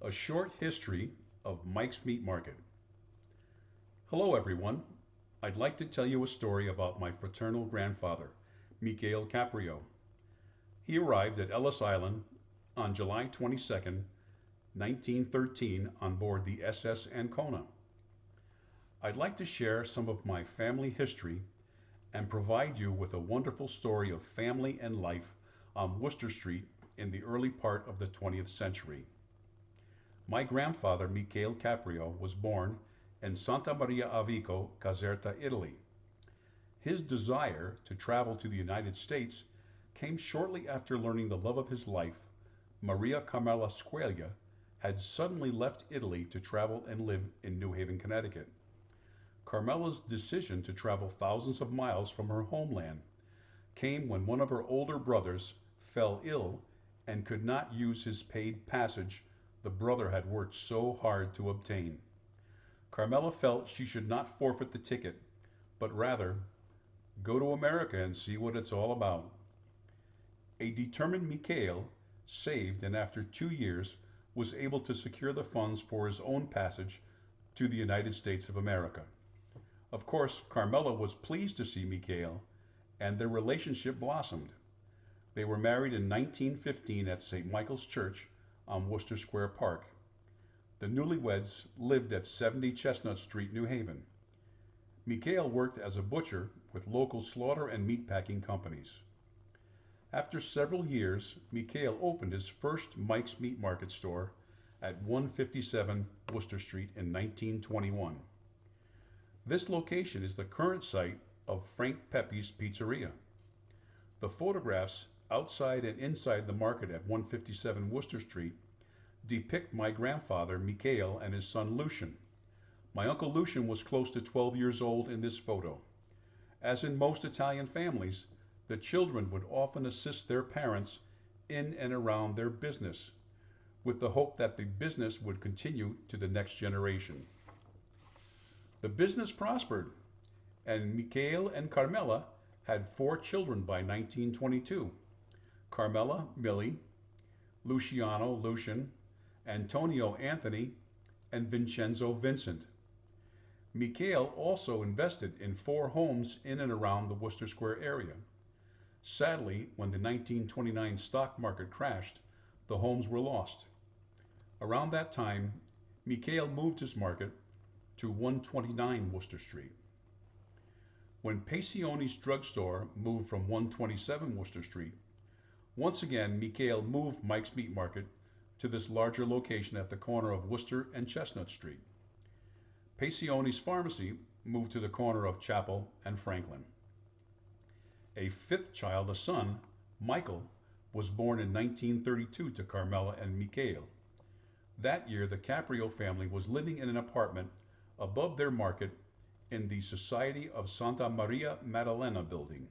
A short history of Mike's Meat Market. Hello, everyone. I'd like to tell you a story about my fraternal grandfather, Mikhail Caprio. He arrived at Ellis Island on July 22nd, 1913, on board the SS Ancona. I'd like to share some of my family history and provide you with a wonderful story of family and life on Wooster Street in the early part of the 20th century. My grandfather, Mikhail Caprio, was born in Santa Maria a Vico, Caserta, Italy. His desire to travel to the United States came shortly after learning the love of his life, Maria Carmela Squeglia, had suddenly left Italy to travel and live in New Haven, Connecticut. Carmela's decision to travel thousands of miles from her homeland came when one of her older brothers fell ill and could not use his paid passage the brother had worked so hard to obtain. Carmela felt she should not forfeit the ticket, but rather go to America and see what it's all about. A determined Mikhail saved, and after 2 years was able to secure the funds for his own passage to the United States of America. Of course, Carmela was pleased to see Mikhail, and their relationship blossomed. They were married in 1915 at St. Michael's Church on Wooster Square Park. The newlyweds lived at 70 Chestnut Street, New Haven. Mikhail worked as a butcher with local slaughter and meatpacking companies. After several years, Mikhail opened his first Mike's Meat Market store at 157 Wooster Street in 1921. This location is the current site of Frank Pepe's Pizzeria. The photographs outside and inside the market at 157 Wooster Street depict my grandfather Mikhail and his son Lucian. My uncle Lucian was close to 12 years old in this photo. As in most Italian families, the children would often assist their parents in and around their business, with the hope that the business would continue to the next generation. The business prospered, and Mikhail and Carmela had 4 children by 1922. Carmela, Millie, Luciano, Lucian, Antonio, Anthony, and Vincenzo, Vincent. Mikhail also invested in 4 homes in and around the Wooster Square area. Sadly, when the 1929 stock market crashed, the homes were lost. Around that time, Mikhail moved his market to 129 Wooster Street. When Pacioni's drugstore moved from 127 Wooster Street, once again Mikhail moved Mike's Meat Market to this larger location at the corner of Wooster and Chestnut Street. Pacioni's pharmacy moved to the corner of Chapel and Franklin. A 5th child, a son, Michael, was born in 1932 to Carmela and Mikhail. That year, the Caprio family was living in an apartment above their market in the Society of Santa Maria Maddalena building.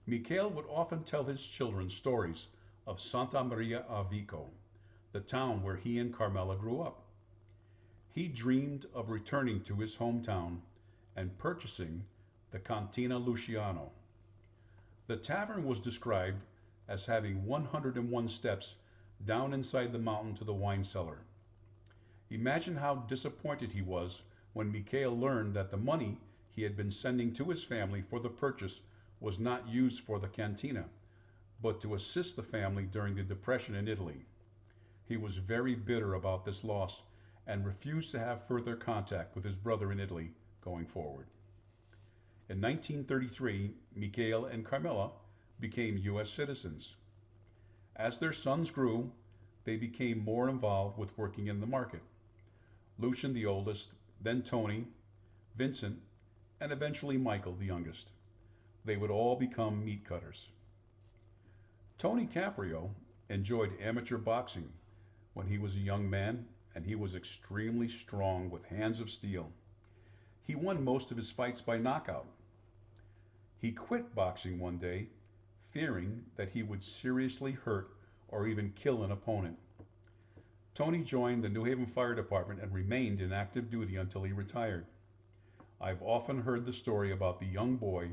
Mikhail would often tell his children stories of Santa Maria a Vico, the town where he and Carmela grew up. He dreamed of returning to his hometown and purchasing the Cantina Luciano. The tavern was described as having 101 steps down inside the mountain to the wine cellar. Imagine how disappointed he was when Mikhail learned that the money he had been sending to his family for the purchase was not used for the cantina, but to assist the family during the Depression in Italy. He was very bitter about this loss and refused to have further contact with his brother in Italy going forward. In 1933, Mikhail and Carmela became U.S. citizens. As their sons grew, they became more involved with working in the market. Lucian, the oldest, then Tony, Vincent, and eventually Michael, the youngest. They would all become meat cutters. Tony Caprio enjoyed amateur boxing when he was a young man, and he was extremely strong with hands of steel. He won most of his fights by knockout. He quit boxing one day, fearing that he would seriously hurt or even kill an opponent. Tony joined the New Haven Fire Department and remained in active duty until he retired. I've often heard the story about the young boy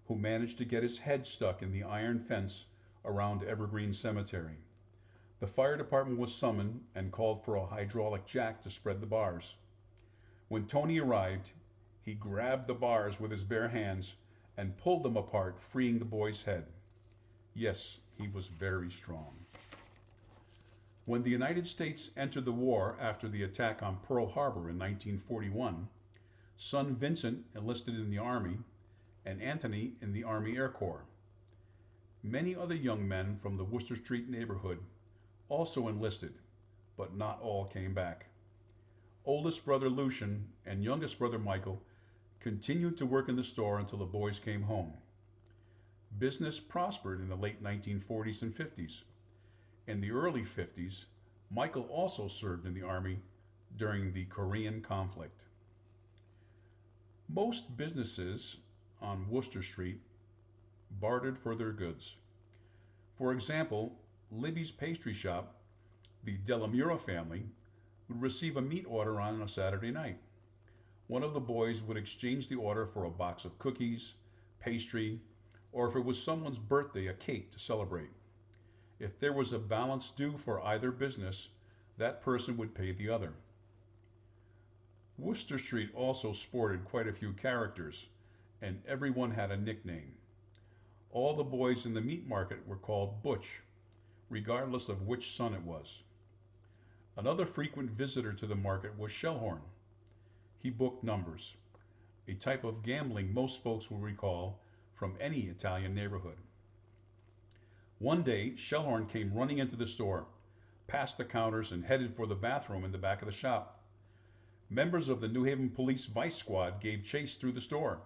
who managed to get his head stuck in the iron fence around Evergreen Cemetery. The fire department was summoned and called for a hydraulic jack to spread the bars. When Tony arrived, he grabbed the bars with his bare hands and pulled them apart, freeing the boy's head. Yes, he was very strong. When the United States entered the war after the attack on Pearl Harbor in 1941, son Vincent enlisted in the Army and Anthony in the Army Air Corps. Many other young men from the Wooster Street neighborhood also enlisted, but not all came back. Oldest brother Lucian and youngest brother Michael continued to work in the store until the boys came home. Business prospered in the late 1940s and 50s. In the early 50s, Michael also served in the Army during the Korean conflict. Most businesses on Wooster Street bartered for their goods. For example, Libby's pastry shop, the Delamura family, would receive a meat order on a Saturday night. One of the boys would exchange the order for a box of cookies, pastry, or if it was someone's birthday, a cake to celebrate. If there was a balance due for either business, that person would pay the other. Wooster Street also sported quite a few characters, and everyone had a nickname. All the boys in the meat market were called Butch, regardless of which son it was. Another frequent visitor to the market was Shellhorn. He booked numbers, a type of gambling most folks will recall from any Italian neighborhood. One day, Shellhorn came running into the store, past the counters, and headed for the bathroom in the back of the shop. Members of the New Haven Police Vice Squad gave chase through the store,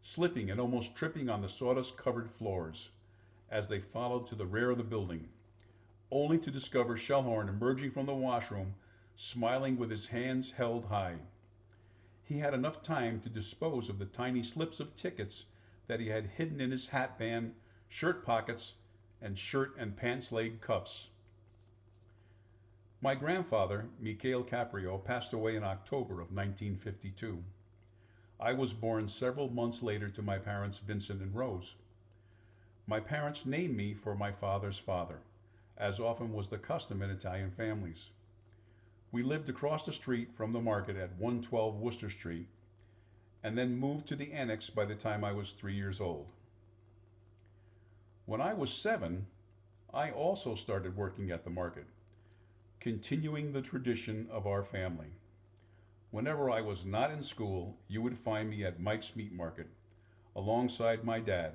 slipping and almost tripping on the sawdust-covered floors as they followed to the rear of the building, only to discover Shellhorn emerging from the washroom, smiling with his hands held high. He had enough time to dispose of the tiny slips of tickets that he had hidden in his hat band, shirt pockets, and shirt and pants leg cuffs. My grandfather, Mikhail Caprio, passed away in October of 1952. I was born several months later to my parents Vincent and Rose. My parents named me for my father's father, as often was the custom in Italian families. We lived across the street from the market at 112 Wooster Street, and then moved to the annex by the time I was 3 years old. When I was 7, I also started working at the market, continuing the tradition of our family. Whenever I was not in school, you would find me at Mike's Meat Market, alongside my dad.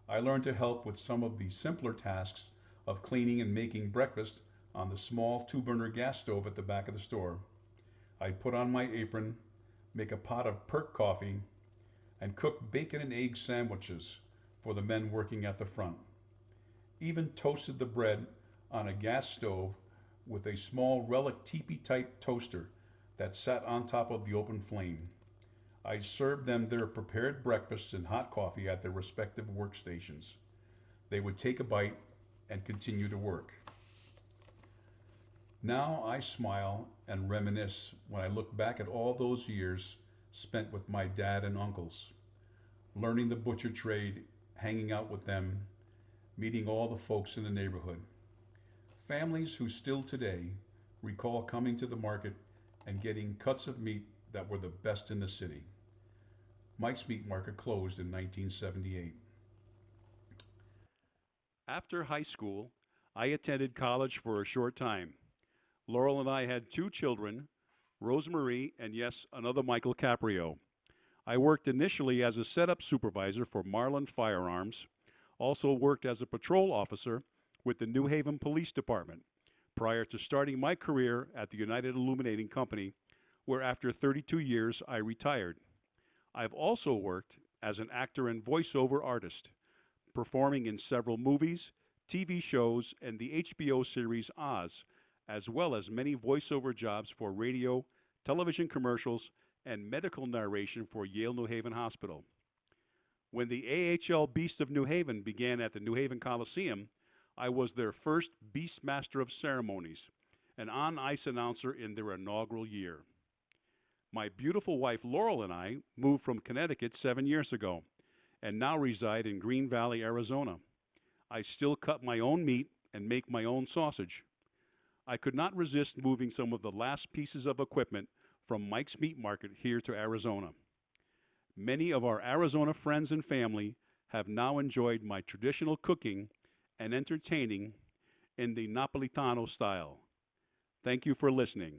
I learned to help with some of the simpler tasks of cleaning and making breakfast on the small 2-burner gas stove at the back of the store. I'd put on my apron, make a pot of perk coffee, and cook bacon and egg sandwiches for the men working at the front. Even toasted the bread on a gas stove with a small relic teepee-type toaster that sat on top of the open flame. I served them their prepared breakfasts and hot coffee at their respective workstations. They would take a bite and continue to work. Now I smile and reminisce when I look back at all those years spent with my dad and uncles, learning the butcher trade, hanging out with them, meeting all the folks in the neighborhood. Families who still today recall coming to the market and getting cuts of meat that were the best in the city. Mike's Meat Market closed in 1978. After high school, I attended college for a short time. Laurel and I had two children, Rosemarie and yes, another Michael Caprio. I worked initially as a setup supervisor for Marlin Firearms, also worked as a patrol officer with the New Haven Police Department prior to starting my career at the United Illuminating Company, where after 32 years I retired. I've also worked as an actor and voiceover artist, performing in several movies, TV shows, and the HBO series Oz, as well as many voiceover jobs for radio, television commercials, and medical narration for Yale New Haven Hospital. When the AHL Beast of New Haven began at the New Haven Coliseum, I was their first Beastmaster of Ceremonies, an on ice announcer in their inaugural year. My beautiful wife Laurel and I moved from Connecticut 7 years ago and now reside in Green Valley, Arizona. I still cut my own meat and make my own sausage. I could not resist moving some of the last pieces of equipment from Mike's Meat Market here to Arizona. Many of our Arizona friends and family have now enjoyed my traditional cooking and entertaining in the Napolitano style. Thank you for listening.